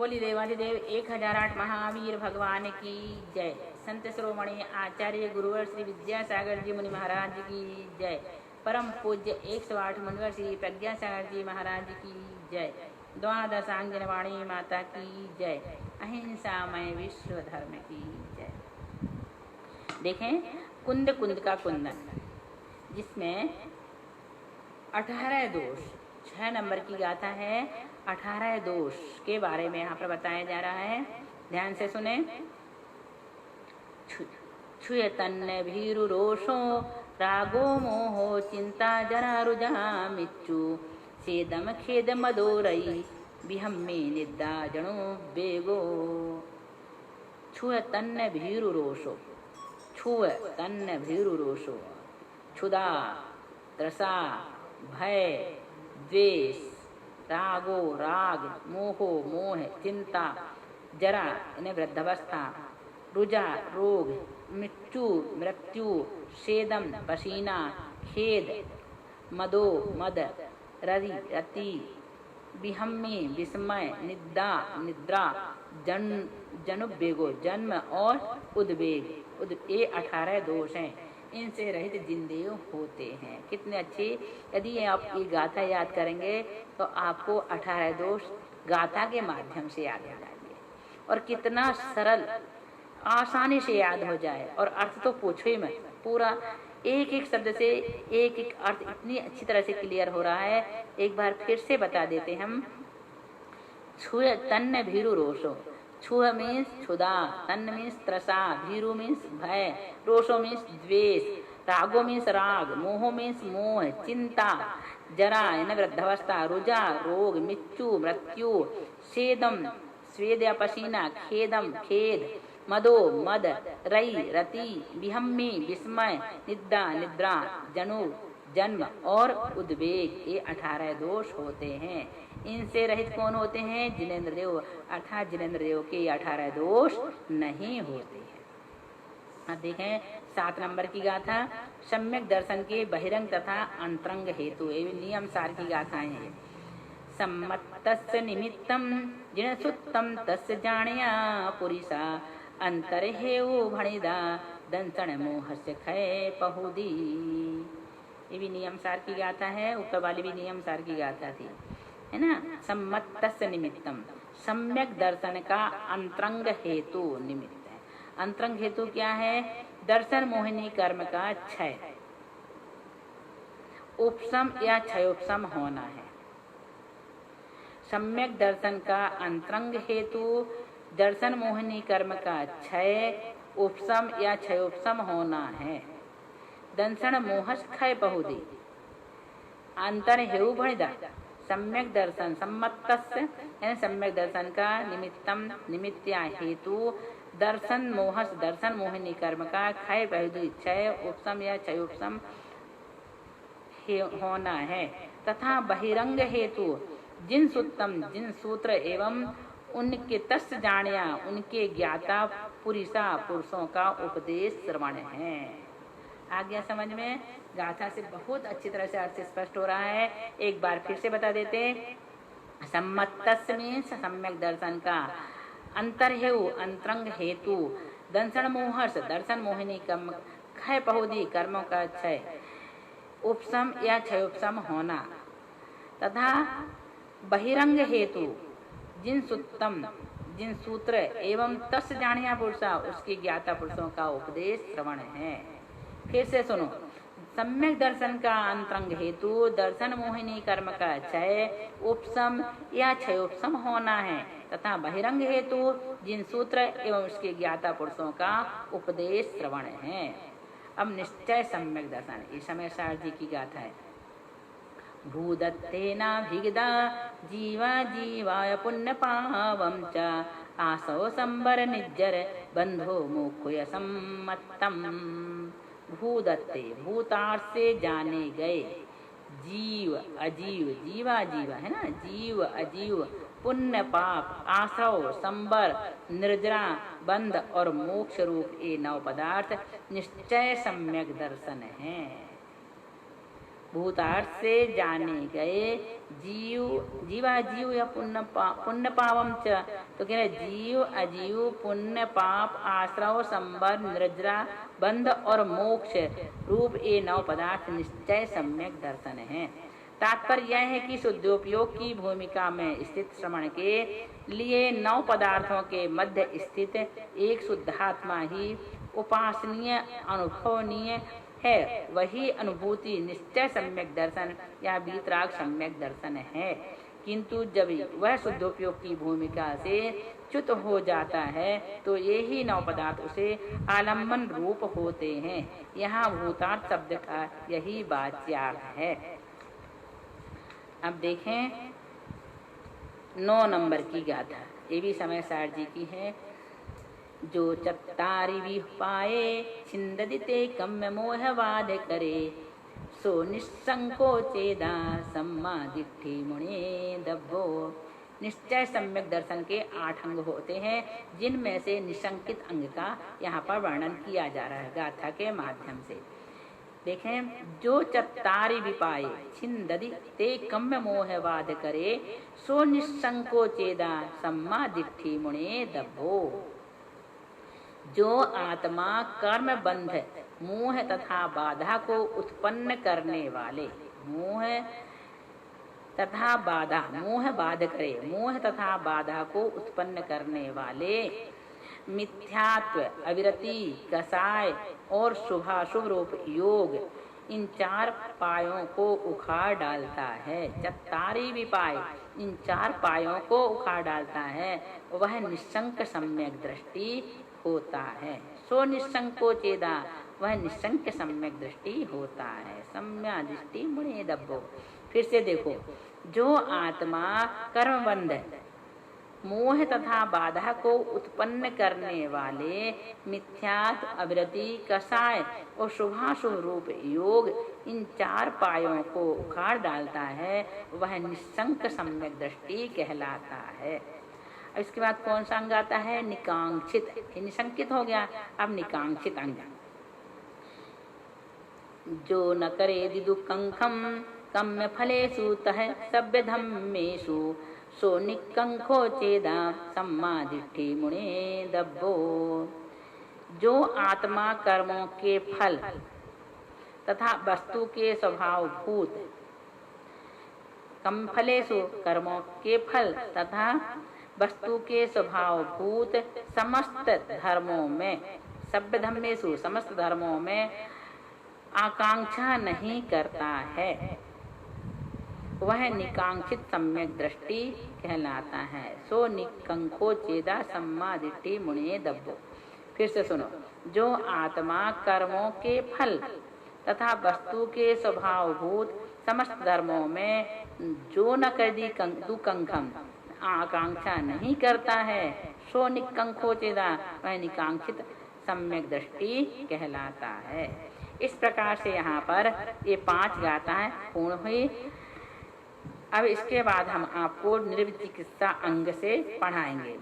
बोली देवाधिदेव 1008 महावीर भगवान की जय। संत शिरोमणि आचार्य गुरुवर श्री विद्यासागर जी मुनि महाराज की जय। परम पूज्य 108 मुनिवर श्री प्रज्ञासागर जी महाराज की जय। द्वादशांजन वाणी माता की जय। अहिंसामय विश्व धर्म की जय। देखें, कुंद कुंद का कुंदन, जिसमें 18 दोष, 6 नंबर की गाथा है। 18 दोष के बारे में यहाँ पर बताया जा रहा है। ध्यान से सुने। छुय तन्न भीरु रोषो रागो मोहो चिंता जरा रुजा मिच्चु सेदम खेद मदोरई बिहम्मे निद्दा जणो बेगो। छुय तन्न भीरु रोषो, छुय तन्न भीरु रोषो, क्षुधा, त्रसा, भय, द्वेष, रागो राग, मोहो मोह, चिंता, जरा यानी वृद्धावस्था, रुजा रोग, मृत्यु मृत्यु, सेदम पसीना, खेद मदो मद, रति रति, बिहम्मी विस्मय, निद्दा निद्रा, जनुबेगो जन्म और उद्वेग। ये 18 दोष हैं। इनसे रहित जिंदेव होते हैं। कितने अच्छे! यदि आप ये गाथा याद करेंगे तो आपको 18 दोष गाथा के माध्यम से याद हो जाएंगे, और कितना सरल आसानी से याद हो जाए। और अर्थ तो पूछो ही मत, पूरा एक एक शब्द से एक एक अर्थ इतनी अच्छी तरह से क्लियर हो रहा है। एक बार फिर से बता देते हम। छुय तन्न भीरु रोषो, छुह मीन्स क्षुधा, तन्न मीन्स त्रसा, भीरु मीन्स भय, रोषो मीन्स द्वेष, रागो मीन्स राग, मोहो मीन्स मोह, चिंता, जरा यानी वृद्धावस्था, रुजा रोग, मिच्चु मृत्यु, सेदम स्वेद या पसीना, खेदम खेद, मदो मद, रई रति, बिहम्मी विस्मय, निद्दा निद्रा, जनु जन्म और उद्वेग। ये 18 दोष होते हैं। इनसे रहित कौन होते हैं? जिनेंद्र देव, अर्थात जिनेंद्र देव के 18 दोष नहीं होते हैं। अब देखें 7 नंबर की गाथा। सम्यक दर्शन के बहिरंग तथा अंतरंग हेतु, ये नियम सार की गाथाएं हैं। सम्मतस्य निमित्तम जिन सुत्तम तस्य जानिया पुरिसा अंतरहेउ भणिदा दंसन मोहस्य खय पहुदी। ये भी नियम सार की गाथा है। ऊपर वाली भी नियम सार की गाथा थी, है ना। सम्मतस्य निमित्तम, सम्यक दर्शन का अंतरंग हेतु निमित्त है। अंतरंग हेतु क्या है? दर्शन मोहिनी कर्म का क्षय, उपशम या क्षयोपशम होना है। सम्यक दर्शन का अंतरंग हेतु दर्शन मोहिनी कर्म का क्षय, उपशम या क्षयोपशम होना है। दंसन मोहस क्षय बहुदी अंतर हेउ भणिदा। सम्यक दर्शन, सम्मतस्य यानी सम्यक दर्शन का निमित्तम निमित्या हेतु दर्शन मोहस दर्शन मोहिनी कर्म का क्षय बहुदी क्षय उपशम या क्षयोपशम होना है। तथा बहिरंग हेतु जिन सूत्रम जिन सूत्र एवं उनके तस् जानिया उनके ज्ञाता पुरुषा पुरुषों का उपदेश श्रवण है। आ गया समझ में? गाथा से बहुत अच्छी तरह से अर्थ स्पष्ट हो रहा है। एक बार फिर से बता देते। सम्मतस्य मीन्स सम्यक दर्शन का, अंतरहेउ अंतरंग हेतु, दंसन मोहर्ष दर्शन मोहिनी कर्म, क्षय पहुदी कर्मों का क्षय, उपशम या क्षयोपशम होना, तथा बहिरंग हेतु जिन सुत्तम जिन सूत्र एवं तस् जानिया पुरुषा उसके ज्ञाता पुरुषों का उपदेश श्रवण है। फिर से सुनो। सम्यक दर्शन का अंतरंग हेतु दर्शन मोहिनी कर्म का क्षय, उपशम या क्षयोपशम होना है, तथा बहिरंग हेतु जिन सूत्र एवं उसके ज्ञाता पुरुषों का उपदेश श्रवण है। अब निश्चय सम्यक दर्शन, इस समय सार जी की गाथा है। भूदत्तेनाभिगदा जीवा जीवाय पुण्य पावम च आसो संबर निज्जर बंधो मोक्षय सम्मतम। भूदत्ते भूतार्थ से जाने गए, जीव अजीव, जीवा जीवा है ना, जीव अजीव, पुण्य पाप, आश्रव, संबर, निर्जरा, बंध और मोक्ष रूप ये 9 पदार्थ निश्चय सम्यक दर्शन है। भूतार्थ से जाने गए जीवा जीव या पुण्य पावम च, तो कह रहे जीव अजीव पुण्य पाप आश्रव संबर निर्जरा बंध और मोक्ष रूप ये 9 पदार्थ निश्चय सम्यक दर्शन है। तात्पर्य यह है कि शुद्धोपयोग की भूमिका में स्थित श्रवण के लिए 9 पदार्थों के मध्य स्थित एक शुद्धात्मा ही उपासनीय अनुभवनीय है। वही अनुभूति निश्चय सम्यक दर्शन या वीतराग सम्यक दर्शन है। किंतु जब वह शुद्धोपयोग की भूमिका से च्युत हो जाता है तो यही 9 पदार्थ उसे आलम्बन रूप होते हैं। यहाँ भूतार्थ शब्द का यही वाच्यार्थ है। अब देखें 9 नंबर की गाथा, ये भी समय सार जी की है। जो चत्तारि विपाये छिंददिते कम्य मोहवाद करे, सो निस्संकोचेदा सम्मा दिट्ठि मुने दब्बो। निश्चय सम्यक दर्शन के 8 अंग होते हैं, जिनमें से निशंकित अंग का यहाँ पर वर्णन किया जा रहा है गाथा के माध्यम से। देखें, जो चत्तारि विपाये छिंददि ते कम्य मोहवाद करे, सो निस्संकोचेदा सम्मा दिट्ठि मुने दब्बो। जो आत्मा कर्म बंध मोह तथा बाधा को उत्पन्न करने वाले मोह तथा बाधा को उत्पन्न करने वाले मिथ्यात्व, अविरति, कसाय और शुभाशुभ रूप योग, इन 4 पायों को उखाड़ डालता है। चत्तारि विपाय, इन 4 पायों को उखाड़ डालता है, वह निशंक सम्यक दृष्टि होता है। सो निसंकोचेदा, वह निशंक सम्यक दृष्टि होता है। सम्या दृष्टि मुने दब्बो। फिर से देखो, जो आत्मा कर्मबंध मोह तथा बाधा को उत्पन्न करने वाले मिथ्यात्व, अविरति, कसाय और शुभाशुभ रूप योग, इन 4 पायों को उखाड़ डालता है, वह निशंक सम्यक दृष्टि कहलाता है। अब इसके बाद कौन सा अंग आता है? निकांक्षित। ये निशंकित हो गया, अब निकांक्षित अंग। जो न करे दिदुकंखम कम्य फलेषु तह सभ्य धम्मेषु, सो निकंखो चेदा सम्मा दिट्ठि मुने दब्बो। जो आत्मा कर्मों के फल तथा वस्तु के स्वभाव भूत, कम फलेषु कर्मों के फल तथा वस्तु के स्वभाव भूत समस्त धर्मों में, सभ्य धम्मेषु समस्त धर्मों में आकांक्षा नहीं करता है, वह निकांक्षित सम्यक दृष्टि कहलाता है। सो निकंखो चेदा सम्मा दिट्ठि मुने दब्बो। फिर से सुनो, जो आत्मा कर्मों के फल तथा वस्तु के स्वभाव भूत समस्त धर्मों में जो न कदी दुकंखम आकांक्षा नहीं करता है, सो निकंखो चेदा, वह निकांक्षित सम्यक दृष्टि कहलाता है। इस प्रकार से यहाँ पर ये 5 गाथाएं पूर्ण हुई। अब इसके बाद हम आपको निर्विचिकित्सा अंग से पढ़ाएंगे।